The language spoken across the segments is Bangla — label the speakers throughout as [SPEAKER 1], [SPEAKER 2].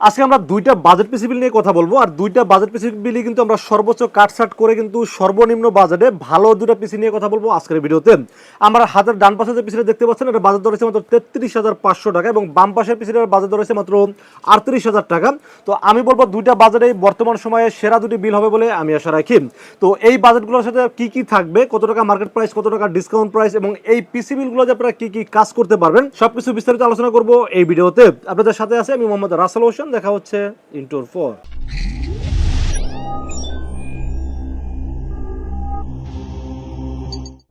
[SPEAKER 1] আজকে আমরা দুইটা বাজেট পিসি বিল নিয়ে কথা বলবো। আর দুইটা বাজেট পিসি বিলই কিন্তু আমরা সর্বোচ্চ কাটছাট করে কিন্তু সর্বনিম্ন বাজেটে ভালো দুটো পিসি নিয়ে কথা বলবো আজকের ভিডিওতে। আমরা হাতের ডান পাশে যে পিসিটা দেখতে পাচ্ছেন, এটা বাজেট দর হচ্ছে মাত্র 33,500 টাকা এবং বাম পাশের পিসিটার বাজেট দর হচ্ছে মাত্র 38,000 টাকা। তো আমি বলবো দুইটা বাজেটেই বর্তমান সময়ে সেরা দুটি বিল হবে বলে আমি আশা রাখি। তো এই বাজেটগুলোর সাথে কি কি থাকবে, কত টাকা মার্কেট প্রাইস, কত টাকা ডিসকাউন্ট প্রাইস এবং এই পিসি বিলগুলো যে আপনারা কি কি কাজ করতে পারবেন সবকিছু বিস্তারিত আলোচনা করবো এই ভিডিওতে। আপনাদের সাথে আছে আমি মোহাম্মদ রাসেল হোসেন। দেখা হচ্ছে ইন্টোর ফর।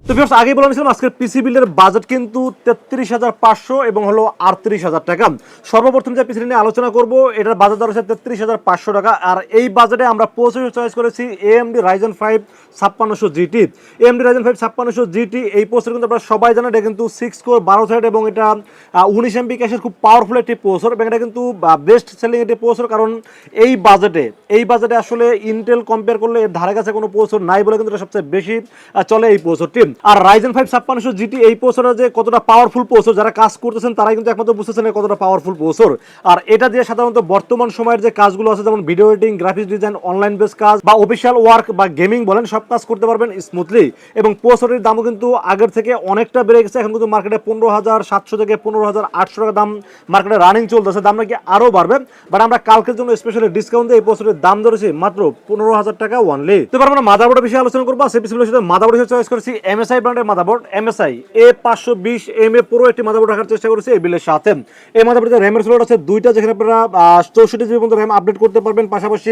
[SPEAKER 1] তো ভিউয়ার্স, আগেই বলে নিয়েছিলাম আজকের পিসি বিলের বাজেট কিন্তু 33,500 এবং হলো 38,000 টাকা। সর্বপ্রথম যে পিসি নিয়ে আলোচনা করব এটার বাজেট দর হচ্ছে 33,500 টাকা। আর এই বাজেটে আমরা প্রসেসর চয়েস করেছি AMD Ryzen 5 5600 GT। AMD Ryzen 5 5600 GT এই প্রসেসর কিন্তু আপনারা সবাই জানেন, এটা কিন্তু 6 কোর 12 থ্রেড এবং এটা 19 MB ক্যাশের খুব পাওয়ারফুল একটি প্রসেসর এবং এটা কিন্তু বেস্ট সেলিং একটি প্রসেসর। কারণ এই বাজেটে আসলে ইন্টেল কম্পেয়ার করলে এর ধারে কাছে কোনো প্রসেসর নাই বলে কিন্তু এটা সবচেয়ে বেশি চলে এই প্রসেসরটি। আর Ryzen 5 5600 GT এই প্রসেসর যে কতটা পাওয়ারফুল প্রসেসর, যারা কাজ করতেছেন তারাই কিন্তু একমাত্র বুঝতেছেন কতটা পাওয়ারফুল প্রসেসর। আর এটা দিয়ে সাধারণত বর্তমান সময়ের যে কাজগুলো আছে, যেমন video editing, graphics design, online base কাজ বা অফিসিয়াল ওয়ার্ক বা গেমিং বলেন, সব কাজ করতে পারবেন স্মুথলি। এবং প্রসেসরের দামও কিন্তু আগের থেকে অনেকটা বেড়ে গেছে। এখন কিন্তু মার্কেটে 15,700 থেকে 15,800 টাকা দাম মার্কেটে রানিং চলতেছে। দাম নাকি আরও বাড়বে, বাট আমরা কালকের জন্য স্পেশালি ডিসকাউন্ট দিয়ে এই প্রসেসরের দাম ধরেছি মাত্র 15,000 টাকা অনলি। তো এবার আমরা মাদারবোর্ডের বিষয়ে আলোচনা করবো। সেই পিসির সাথে মাদারবোর্ড হিসেবে চয়েস করেছি MSI ব্র্যান্ডের মাদারবোর্ড MSI A520MA পুরো একটি মাদারবোর্ড রাখার চেষ্টা করেছি এই বিলের সাথে। এই মাদারবোর্ডে র্যামের স্লট আছে দুইটা, যেখানে আপনারা 64 জিবি পর্যন্ত র্যাম আপডেট করতে পারবেন। পাশাপাশি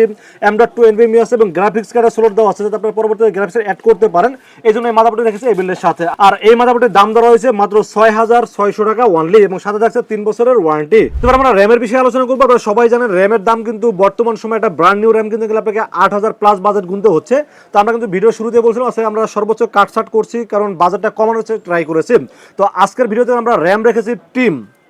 [SPEAKER 1] M.2 NVMe আছে এবং গ্রাফিক্স কার্ডের স্লট দেওয়া আছে, যাতে আপনারা পরবর্তীতে গ্রাফিক্স অ্যাড করতে পারেন। এই জন্য এই মাদারবোর্ডে রেখেছি এই বিলের সাথে। আর এই মাদারবোর্ডের দাম ধরা হয়েছে মাত্র 6,600 টাকা অনলি এবং সাথে থাকছে 3 বছরের ওয়ারেন্টি। এবার আমরা র্যামের বিষয়ে আলোচনা করবো। আপনারা সবাই জানেন র্যামের দাম কিন্তু বর্তমান সময় একটা ব্র্যান্ড নিউ র্যাম কিনতে গেলে আপনাকে 8,000 প্লাস বাজেট গুনতে হচ্ছে। তো আমরা কিন্তু ভিডিও শুরুতে বলছিলাম আজকে আমরা সর্বোচ্চ কাটছাট করছি, কারণ বাজেটটা কমানোর ট্রাই করেছি। তো আজকের ভিডিওতে আমরা র্যাম রেখেছি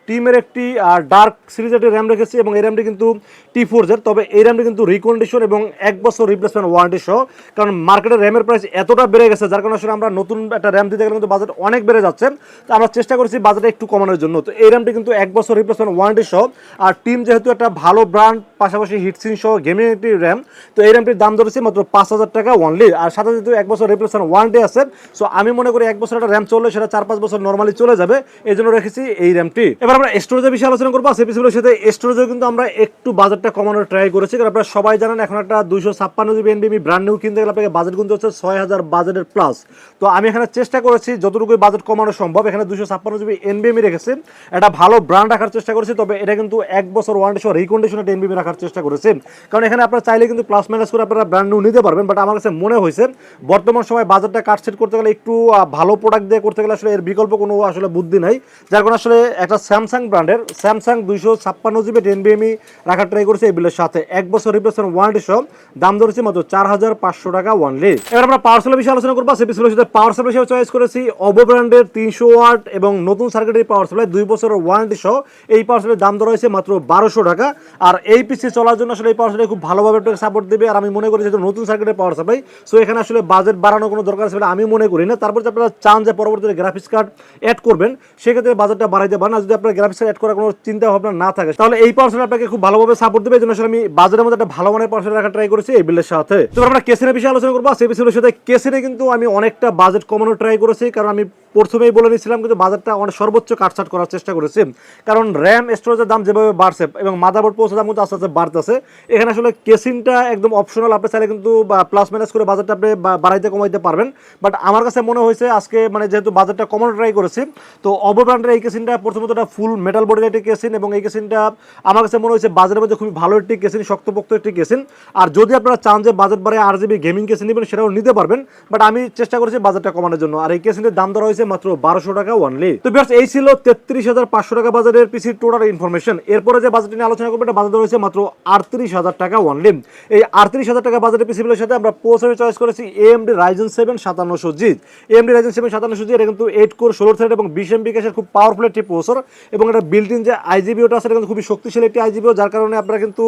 [SPEAKER 1] টিমের একটি ডার্ক সিরিজের একটি র্যাম রেখেছি এবং এই র্যামটি কিন্তু T4 তবে এই র্যামটি কিন্তু রিকন্ডিশন এবং 1 বছর রিপ্লেসমেন্ট ওয়ারেন্টি সহ। কারণ মার্কেটে র্যামের প্রাইস এতটা বেড়ে গেছে, যার কারণে আসলে আমরা নতুন একটা র্যাম দিতে গেলে কিন্তু বাজেট অনেক বেড়ে যাচ্ছে। তো আমরা চেষ্টা করেছি বাজেটটা একটু কমানোর জন্য। তো এই র্যামটি কিন্তু 1 বছর রিপ্লেসমেন্ট ওয়ারেন্টি সহ। আর টিম যেহেতু একটা ভালো ব্র্যান্ড, পাশাপাশি হিটসিন সহ গেমিং একটি র্যাম, তো এই র্যামটির দাম ধরেছি মাত্র 5,000 টাকা অনলি। আর সাথে যেহেতু 1 বছর রিপ্লেসমেন্ট ওয়ারেন্টি আছে, সো আমি মনে করি 1 বছর একটা র্যাম চললে সেটা 4-5 বছর নর্মালি চলে যাবে, এই জন্য রেখেছি এই র্যামটি। এবার আমরা স্টোরেজের বিষয়ে আলোচনা করবো। সেই পিসিগুলোর সাথে স্টোরেজও কিন্তু আমরা একটু বাজেটটা কমানোর ট্রাই করেছি। কারণ আপনারা সবাই জানেন এখন একটা 256 জিবি NVMe ব্র্যান্ড নিউ কিনতে গেলে আপনাকে বাজেট গুনতে হচ্ছে 6,000 বাজেটের প্লাস। তো আমি এখানে চেষ্টা করেছি যতটুকু বাজেট কমানো সম্ভব, এখানে 256 জিবি NVMe রেখেছি, একটা ভালো ব্র্যান্ড রাখার চেষ্টা করেছি। তবে এটা কিন্তু 1 বছর ওয়ারেন্টি সহ রিকন্ডিশনের NVMe রাখার চেষ্টা করেছি। কারণ এখানে আপনারা চাইলে কিন্তু প্লাস মাইনাস করে আপনারা ব্র্যান্ড নিউ নিতে পারবেন। বাট আমার কাছে মনে হয়েছে বর্তমান সময় বাজেটটা কাটছেট করতে গেলে একটু ভালো প্রোডাক্ট দিয়ে করতে গেলে আসলে এর বিকল্প কোনো আসলে বুদ্ধি নাই। যার কারণে আসলে একটা স্যামসাং ব্র্যান্ডের স্যামসাং 256 জিবি NVMe রাখার ট্রাই করেছে এই বিলের সাথে, 1 বছর রিপ্লেসমেন্ট ওয়ারেন্টি সহ। দাম ধরেছি মাত্র 4,500 টাকা অনলি। এবার আমরা পাওয়ার সেলের বিষয়ে আলোচনা করবো। সেই পিসিগুলোর সাথে পাওয়ার সেল হিসেবে চয়েস করেছি OVO ব্র্যান্ডের 300 ওয়াট এবং নতুন সার্কিটের পাওয়ার সেল 2 বছরের ওয়ারেন্টি সহ। এই পাওয়ার সেলের দাম ধরা হয়েছে মাত্র 1,200 টাকা। আর এই পিসি চলার জন্য আসলে এই পাওয়ার সেল খুব ভালোভাবে সাপোর্ট দেবে। আর আমি মনে করি যেহেতু নতুন সার্কিটের পাওয়ার সাপ্লাই, সো এখানে আসলে বাজেট বাড়ানোর কোনো দরকার আছে বলে আমি মনে করি না। তারপর যদি আপনারা চান যে পরবর্তীতে গ্রাফিক্স কার্ড অ্যাড করবেন, সেক্ষেত্রে বাজেটটা বাড়াইতে পারেন। আর যদি আপনার গ্রাফিক্স কার্ড অ্যাড করার কোনো চিন্তা ভাবনা না থাকে, তাহলে এই পাওয়ার সেল আপনাকে খুব ভালোভাবে সাপোর্ট দেবে। এই জন্য আসলে আমি বাজেটের মধ্যে একটা ভালো মানের পাওয়ার সেল রাখার ট্রাই করেছি এই বিলের সাথে। তো আমরা কেসিনের বিষয়ে আলোচনা করবো। সেই পিসির সাথে কেসিনে কিন্তু আমি অনেকটা বাজেট কমানোর ট্রাই করেছি, কারণ আমি প্রথমেই বলে নিয়েছিলাম কিন্তু বাজেটটা অনেক সর্বোচ্চ কাটছাট করার চেষ্টা করেছি। কারণ র্যাম স্টোরেজের দাম যেভাবে বাড়ছে এবং মাদারবোর্ড পৌঁছে দাম কিন্তু আস্তে আস্তে বাড়তেছে, এখানে আসলে কেসিনটা একদম অপশনাল। আপনি চাইলে কিন্তু প্লাস মাইনাস করে বাজেটটা আপনি বাড়াইতে কমাইতে পারবেন। বাট আমার কাছে মনে হয়েছে আজকে যেহেতু বাজেটটা কমানোর ট্রাই করেছি, তো OVO ব্র্যান্ডের এই কেসিনটা প্রথমত একটা ফুল মেটাল বডির একটি কেসিন এবং এই কেসিনটা আমার কাছে মনে হয়েছে বাজেটের মধ্যে খুবই ভালো একটি কেসিন, শক্তপোক্ত একটি কেসিন। আর যদি আপনারা চান যে বাজেট বাড়ে RGB গেমিং কেসিন নেবেন, সেটাও নিতে পারবেন। বাট আমি চেষ্টা করেছি বাজেটটা কমানোর জন্য। আর এই কেসিনের দাম ধরা হয়েছে মাত্র 1,200 টাকা অনলি। তো ভিউয়ার্স, এই ছিল 33,500 টাকা বাজারের পিসির টোটাল ইনফরমেশন। এরপরে যে বাজেট নিয়ে আলোচনা করবো, এটা বাজেট ধরা হয়েছে মাত্র 38,000 টাকা অনলি। এই 38,000 টাকা বাজেটের পিসিগুলোর সাথে আমরা প্রসেসর চয়েস করেছি AMD Ryzen 7 5700G। AMD Ryzen 7 5700G এটা কিন্তু 8 কোর 16 থ্রেড এবং 20 MB ক্যাশের খুব পাওয়ারফুল একটি প্রসেসর এবং এটা বিল্ট ইন যে আইজিবি ওটা আছে এটা কিন্তু খুবই শক্তিশালী একটি আইজিবিও, যার কারণে আপনারা কিন্তু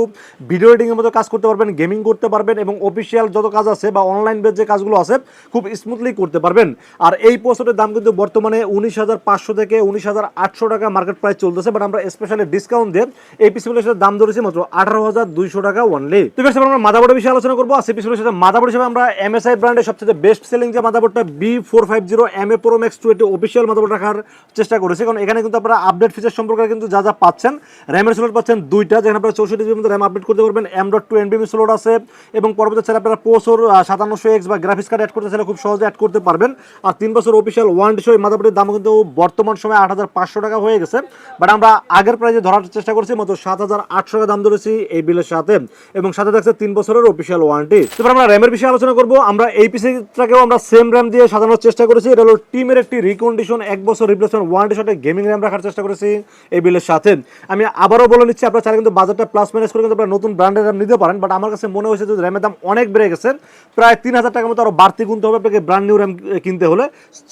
[SPEAKER 1] ভিডিও এডিটিংয়ের মতো কাজ করতে পারবেন, গেমিং করতে পারবেন এবং অফিসিয়াল যত কাজ আছে বা অনলাইন বেস যে কাজগুলো আছে খুব স্মুথলি করতে পারবেন। আর এই প্রসেসরের দাম কিন্তু বর্তমানে 19,500 থেকে 19,800 টাকা মার্কেট প্রাইস চলতেছে, বাট আমরা স্পেশালি ডিসকাউন্ট দিয়ে এই পিসিগুলোর সাথে দাম ধরেছি মাত্র 18,200 টাকা অনলি। তো বেশ আমরা মাদারবোর্ডের বিষয়ে আলোচনা করবো। আর সেই পিসিগুলোর সাথে মাদারবোর্ড হিসেবে আমরা MSI ব্র্যান্ডের সবচেয়ে বেস্ট সেলিং যে মাদারবোর্ডটা B450 MA Pro Max 2 এটি অফিসিয়াল মাদারবোর্ড রাখার চেষ্টা করেছি, কারণ এখানে কিন্তু আপনারা আপডেট ফিচার সম্পর্কে কিন্তু যা যা পাচ্ছেন, র্যামের স্লট পাচ্ছেন 2টা, যেখানে আপনারা 64 জিবির মধ্যে র্যাম আপডেট করতে পারবেন, M.2 NVMe স্লট আছে এবং পরবর্তী চাইলে আপনারা প্রসেসর 5700X বা গ্রাফিক্স কার্ড অ্যাড করতে চাইলে খুব সহজে অ্যাড করতে পারবেন। আর 3 বছর অফিসিয়াল ওয়ারেন্টি সহ এই মাদারবোর্ডের দাম কিন্তু বর্তমান সময় 8,500 টাকা হয়ে গেছে, বাট আমরা আগের প্রাইসে ধরার চেষ্টা করছি মাত্র 7,800 টাকা দাম ধরেছি এই বিলের সাথে, এবং সাথে থাকছে 3 বছরের অফিসিয়াল ওয়ারেন্টি। এবার আমরা র্যামের বিষয়ে আলোচনা করব। আমরা এই পিসিটাকেও আমরা সেম র্যাম দিয়ে সাজানোর চেষ্টা করেছি। এটা হলো টিমের একটি রিকন্ডিশন 1 বছর রিপ্লেসমেন্ট ওয়ারেন্টি সাথে গেমিং র্যাম রাখার চেষ্টা করেছি এই বিলের সাথে। আমি আবারও বলে নিচ্ছি, আপনারা চাইলে কিন্তু বাজেটটা প্লাস মাইনাস করে কিন্তু আপনারা নতুন ব্র্যান্ডের র্যাম নিতে পারেন, বাট আমার কাছে মনে হয়েছে যে র্যামের দাম অনেক বেড়ে গেছে, প্রায় 3,000 টাকার মতো আরও বাড়তি গুনতে হবে আপনাকে ব্র্যান্ড নিউ র্যাম কিনতে হলে।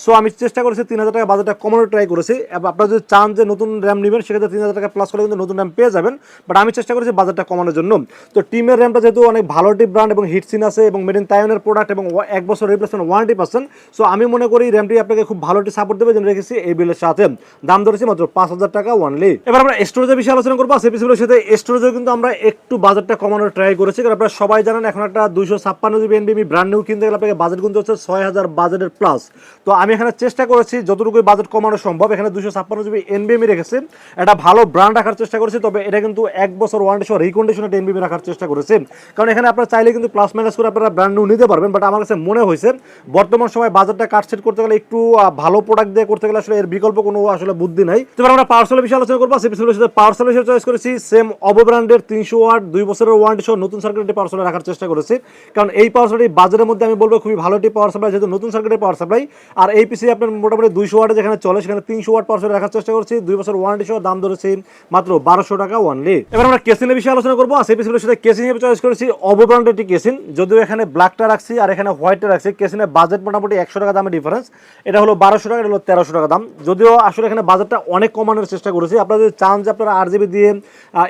[SPEAKER 1] সো আমি চেষ্টা করেছি 3,000 টাকা বাজেটটা কমানোর ট্রাই করেছি। আপনারা যদি চান যে নতুন র্যাম নেবেন সেক্ষেত্রে 3,000 টাকা প্লাস করে কিন্তু নতুন র্যাম পেয়ে যাবেন, বাট আমি চেষ্টা করেছি বাজেটটা কমানোর জন্য। তো টিমের র্যামটা যেহেতু অনেক ভালো একটি ব্র্যান্ড এবং হিটসিন আছে এবং মেড ইন তাইওয়ানের প্রোডাক্ট এবং 1 বছর রিপ্লেসমেন্ট ওয়ারেন্টি পাচ্ছেন, সো আমি মনে করি র্যামটি আপনাকে খুব ভালো একটি সাপোর্ট দেবে, যেটা রেখেছি এই বিলের সাথে। দাম ধরেছি মাত্র 5,000 টাকা অনলি। এবার আমরা স্টোরেজের বিষয়ে আলোচনা করবো। সেই পিসিগুলোর সাথে স্টোরেজও কিন্তু আমরা একটু বাজেটটা কমানোর ট্রাই করেছি, কারণ আপনারা সবাই জানেন এখন একটা 256 জিবি NVMe ব্র্যান্ড নিউ কিনতে গেলে আপনাকে বাজেট গুনতে হচ্ছে 6,000 বাজেটের প্লাস। তো আমি এখানে চেষ্টা করেছি যতটুকু বাজেট কমানো সম্ভব, এখানে 256 জিবি NVMe রেখেছি, এটা ভালো ব্র্যান্ড রাখার চেষ্টা করেছি, তবে এটা কিন্তু 1 বছর ওয়ারেন্টি সহ রিকন্ডিশনের NVMe রাখার চেষ্টা করেছি, কারণ এখানে আপনারা চাইলে কিন্তু প্লাস মাইনাস করে আপনারা ব্র্যান্ড নিউ নিতে পারবেন, বাট আমার কাছে মনে হয়েছে বর্তমান সময় বাজেটটা কাট সেট করতে গেলে একটু ভালো প্রোডাক্ট দিয়ে করতে গেলে আসলে এর বিকল্প কোনো আসলে বুদ্ধি নাই। এবার আমরা পাওয়ার সেলের বিষয়ে আলোচনা করবো। সেই পিসিগুলোর সাথে পাওয়ার সেল হিসেবে চয়েস করেছি সেম OVO ব্র্যান্ডের 300 ওয়াট 2 বছরের ওয়ারেন্টি সহ নতুন সার্কিটের পাওয়ার সেল রাখার চেষ্টা করেছি, কারণ এই পাওয়ার সেলটি বাজারের মধ্যে আমি বলবো খুবই ভালো একটি পাওয়ার সাপ্লাই, যেহেতু নতুন সার্কিটের পাওয়ার সাপ্লাই। আর এই পিসি আপনার মোটামুটি 200 ওয়াটে যেখানে চলে সেখানে 300 ওয়াট পাওয়ার সেল রাখার চেষ্টা করছি, 2 বছর ওয়ারেন্টি সহ দাম ধরেছি মাত্র 1,200 টাকা অনলি। এবার আমরা কেসিনের বিষয়ে আলোচনা করবো। সেই পিসিগুলোর সাথে কেসিন হিসেবে চয়েস করেছি OVO ব্র্যান্ডের একটি কেসিন, যদিও এখানে ব্ল্যাকটা রাখছি আর এখানে হোয়াইটটা রাখছি। কেসিনের বাজেট মোটামুটি 100 টাকা দামের ডিফারেন্স, এটা হলো 1,200 টাকা, এটা হলো 1,300 টাকা দাম, যদিও আসলে এখানে বাজেটটা অনেক কমানোর চেষ্টা করেছি। আপনারা যদি চান যে আপনারা RGB দিয়ে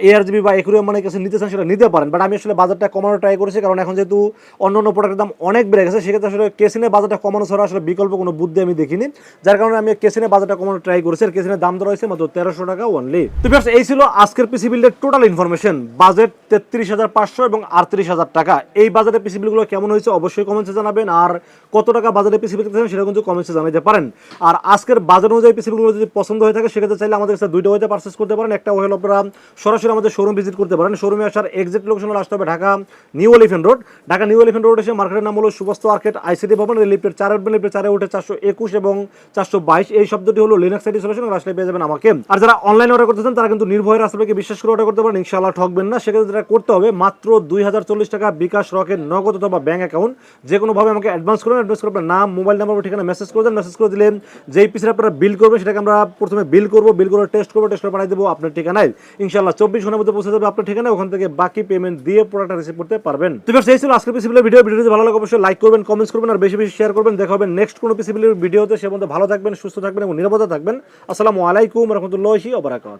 [SPEAKER 1] ARGB বা একুরিয়াম মানে কেসিন নিতে চান সেটা নিতে পারেন, বাট আমি আসলে বাজেটটা কমানোর ট্রাই করেছি, কারণ এখন যেহেতু অন্য প্রোডাক্টের দাম অনেক বেড়ে গেছে, সেক্ষেত্রে আসলে কেসিনের বাজেটটা কমানো ছাড়া আসলে বিকল্প কোনো বুদ্ধি আমি দেখিনি, যার কারণে আমি কেসিনের বাজেটটা কমানোর ট্রাই করেছি। আর কেসিনের দাম ধরা হয়েছে মাত্র 1,300 টাকা অনলি। তো ভিউয়ার্স, এই ছিল আজকের পিসি বিল্ডের টোটাল ইনফরমেশন। বাজেট 33,500 এবং 38,000 টাকা। এই বাজেটের পিসি বিলগুলো কেমন হয়েছে অবশ্যই কমেন্টসে জানাবেন, আর কত টাকা বাজেটের পিসি বিল সেটা কিন্তু কমেন্টসে জানাতে পারেন। আর আজকের বাজেট অনুযায়ী পিসি বিলগুলো যদি পছন্দ হয়ে থাকে সেক্ষেত্রে চাইলে আমাদের কাছে দুইটা ওয়েতে পারচেস করতে পারেন। একটা হলো আপনারা সরাসরি আমাদের শোরুম ভিজিট করতে পারেন। শোরুমে আসার এক্সাক্ট লোকেশন হলো আসতে হবে Dhaka new elephant road. Dhaka new elephant road এসে মার্কেটের নাম হলো সুবস্ত আর্কেট ICT ভবন, লিফটের 4 উঠবেন, লিফটের 4 উঠে 421 এবং 422 এই শব্দটি হলো লিনাক্স আইডি সলিউশন, আসলে পেয়ে যাবেন আমাকে। আর যারা অনলাইনে অর্ডার করতেছেন তারা কিন্তু নির্ভয়ের আসলে বিশ্বাস করে অর্ডার করতে পারেন, ইনশাআল্লাহ ঠকবেন না। সেক্ষেত্রে যেটা করতে হবে মাত্র 2,040 টাকা বিকাশ রকেট নগদ অথবা ব্যাংক অ্যাকাউন্ট যে কোনোভাবে আমাকে অ্যাডভান্স করবেন। অ্যাডভান্স করে আপনার নাম মোবাইল নাম্বার ঠিকানা মেসেজ করে দেন। মেসেজ করে দিলে যেই পিসিটা আপনারা বিল করবেন সেটাকে আমরা প্রথমে বিল করবো, বিল করে টেস্ট করবো, টেস্ট করে পাঠিয়ে দেবো আপনার ঠিকানায়। ইনশাআল্লাহ 24 ঘন্টার মধ্যে পৌঁছে যাবে আপনার ঠিকানায়, ওখান থেকে বাকি পেমেন্ট দিয়ে প্রোডাক্টটা রিসিভ করতে পারবেন। তো সেই ছিল আজকের পিসি বিলের ভিডিও। ভিডিওটি ভালো লাগে অবশ্যই লাইক করবেন, কমেন্টস করবেন আর বেশি বেশি শেয়ার করবেন। দেখা হবে নেক্সট কোনো পিসি বিলের ভিডিওতে। সে পর্যন্ত ভালো থাকবেন, সুস্থ থাকবেন এবং নিরাপদে থাকবেন। আসসালামু আলাইকুম ওয়া রাহমাতুল্লাহি ওয়া বারাকাতুহু।